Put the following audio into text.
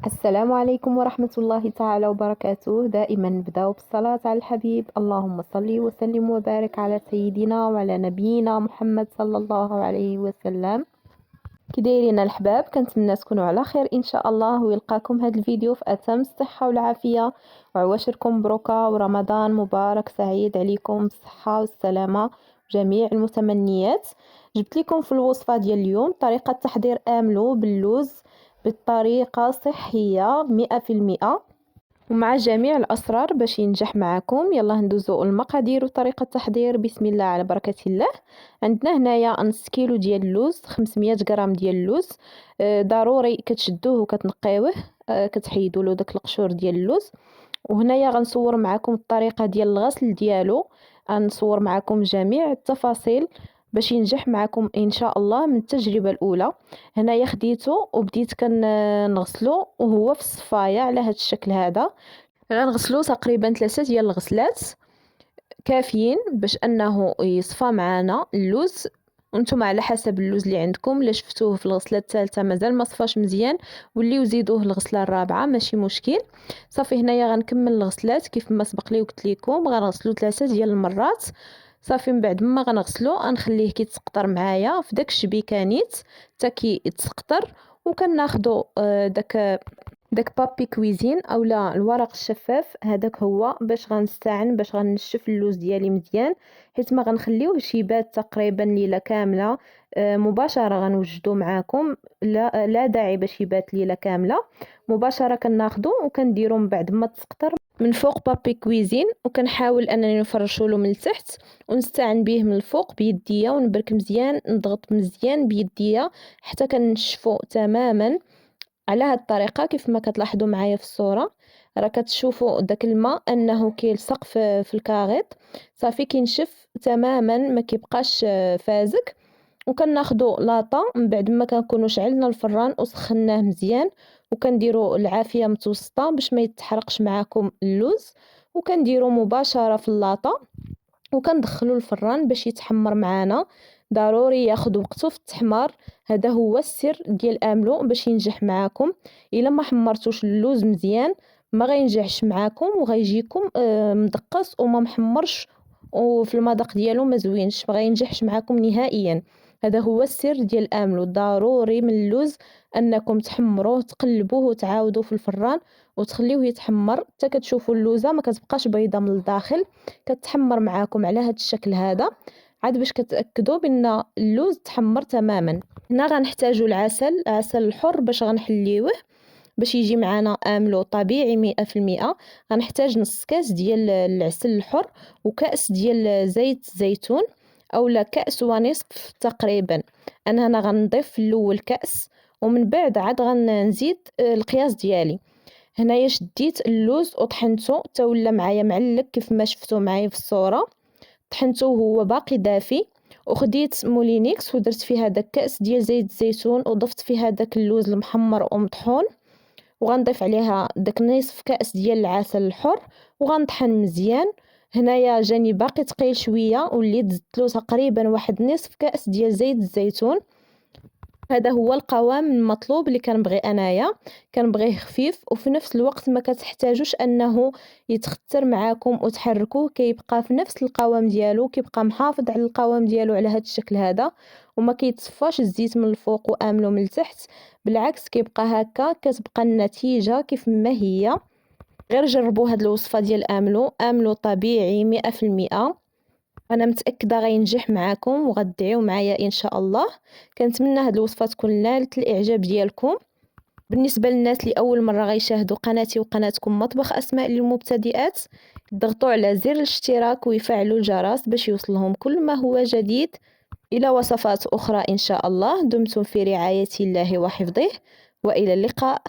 السلام عليكم ورحمة الله تعالى وبركاته. دائما نبدأ بالصلاة على الحبيب، اللهم صل وسلم وبارك على سيدنا وعلى نبينا محمد صلى الله عليه وسلم. كي دايرين الحباب؟ كنتمنى تكونوا على خير ان شاء الله، ويلقاكم هذا الفيديو في اتم الصحة والعافية، وعواشركم مبروكة، ورمضان مبارك سعيد عليكم بالصحة والسلامة جميع المتمنيات. جبت لكم في الوصفة ديال اليوم طريقة تحضير املو باللوز بطريقة صحية 100%، ومع جميع الأسرار باش ينجح معكم. يلا ندوزو المقادير وطريقة التحضير. بسم الله على بركة الله. عندنا هنايا نص كيلو ديال اللوز، 500 غرام ديال اللوز. ضروري كتشدوه وكتنقيوه، كتحيدوا له داك القشور ديال اللوز. وهنايا غنصور معكم الطريقة ديال الغسل ديالو، غنصور معكم جميع التفاصيل باش ينجح معكم ان شاء الله من التجربة الاولى. هنايا خديته وبديت كنغسلو وهو في الصفايه على هذا الشكل هذا. غنغسلو تقريبا 3 ديال الغسلات كافيين باش انه يصفى معنا اللوز. وانتم على حسب اللوز اللي عندكم، الا شفتوه في الغسله الثالثه مازال ما صفاش مزيان وليو زيدوه الغسله الرابعه ماشي مشكل. صافي هنايا غنكمل الغسلات كيف ما سبق لي قلت لكم، غنغسلو 3 ديال المرات. صافي من بعد ما غنغسلو غنخليه كيتسقطر معايا في داك الشبيكانيت حتى كيتسقطر. وكناخدو داك بابي كويزين اولا الورق الشفاف، هذاك هو باش غنستعن باش غنشف اللوز ديالي مزيان، حيت ما غنخليوهش يبات تقريبا ليله كامله. مباشره غنوجدو معاكم، لا داعي باش يبات ليله كامله. مباشره كناخدو وكنديرو من بعد ما تسقطر من فوق بابي كويزين، وكنحاول انني نفرشولو من التحت ونستعن به من الفوق بيديا، ونبرك مزيان نضغط مزيان بيديا حتى كنشفو تماما على هاد الطريقه. كيف ما كتلاحظوا معايا في الصوره راه كتشوفوا داك الماء انه كيلصق في الكاغيط. صافي كينشف تماما ما كيبقاش فازك. وكناخذوا لاطه من بعد ما كنكونوا شعلنا الفران وسخناه مزيان، وكنديروا العافيه متوسطه باش ما يتحرقش معاكم اللوز. وكنديروا مباشره في اللاطه وكندخلو الفران باش يتحمر معانا. ضروري ياخد وقته في التحمار، هذا هو السر ديال املو باش ينجح معاكم. الا ما حمرتوش اللوز مزيان ما غينجحش معاكم وغيجيكم مدقص وما محمرش، وفي المذاق ديالو ما زوينش، ما غينجحش معاكم نهائيا. هذا هو السر ديال الاملو. ضروري من اللوز انكم تحمروه، تقلبوه وتعاودوه في الفران وتخليوه يتحمر حتى كتشوفوا اللوزه ما كتبقاش بيضه من الداخل، كتحمر معاكم على هذا الشكل هذا. عاد باش كتاكدوا بان اللوز تحمر تماما. هنا غنحتاجوا العسل الحر باش غنحليوه باش يجي معنا املو طبيعي 100%. غنحتاج نص كاس ديال العسل الحر وكاس ديال زيت الزيتون، اولا كاس ونصف تقريبا. انا هنا غنضيف في الاول كاس ومن بعد عاد غنزيد القياس ديالي. هنايا شديت اللوز وطحنته حتى ولا معايا معلق كيف ما شفتوا معايا في الصوره. طحنته وهو باقي دافي، وخديت مولينيكس ودرت فيها داك كاس ديال زيت الزيتون وضفت فيها داك اللوز المحمر ومطحون، وغنضيف عليها داك نصف كاس ديال العسل الحر وغنطحن مزيان. هنايا جاني باقي ثقيل شويه وليت زدتلو تقريبا واحد نصف كاس ديال زيت الزيتون. هذا هو القوام المطلوب اللي كنبغي انايا، كنبغيه خفيف وفي نفس الوقت ما كتحتاجوش انه يتختر معاكم وتحركوه، كيبقى في نفس القوام ديالو، كيبقى محافظ على القوام ديالو على هذا الشكل هذا، وما كيتصفاش الزيت من الفوق واملو من التحت. بالعكس كيبقى هكا، كتبقى النتيجه كيف ما هي. غير جربوا هاد الوصفه ديال املو طبيعي 100%. انا متاكده غينجح معاكم وغتدعيو معايا ان شاء الله. كنتمنى هاد الوصفه تكون نالت الاعجاب ديالكم. بالنسبه للناس اللي اول مره غيشاهدوا قناتي وقناتكم مطبخ اسماء للمبتدئات، ضغطوا على زر الاشتراك ويفعلوا الجرس باش يوصلهم كل ما هو جديد. الى وصفات اخرى ان شاء الله. دمتم في رعايه الله وحفظه، والى اللقاء.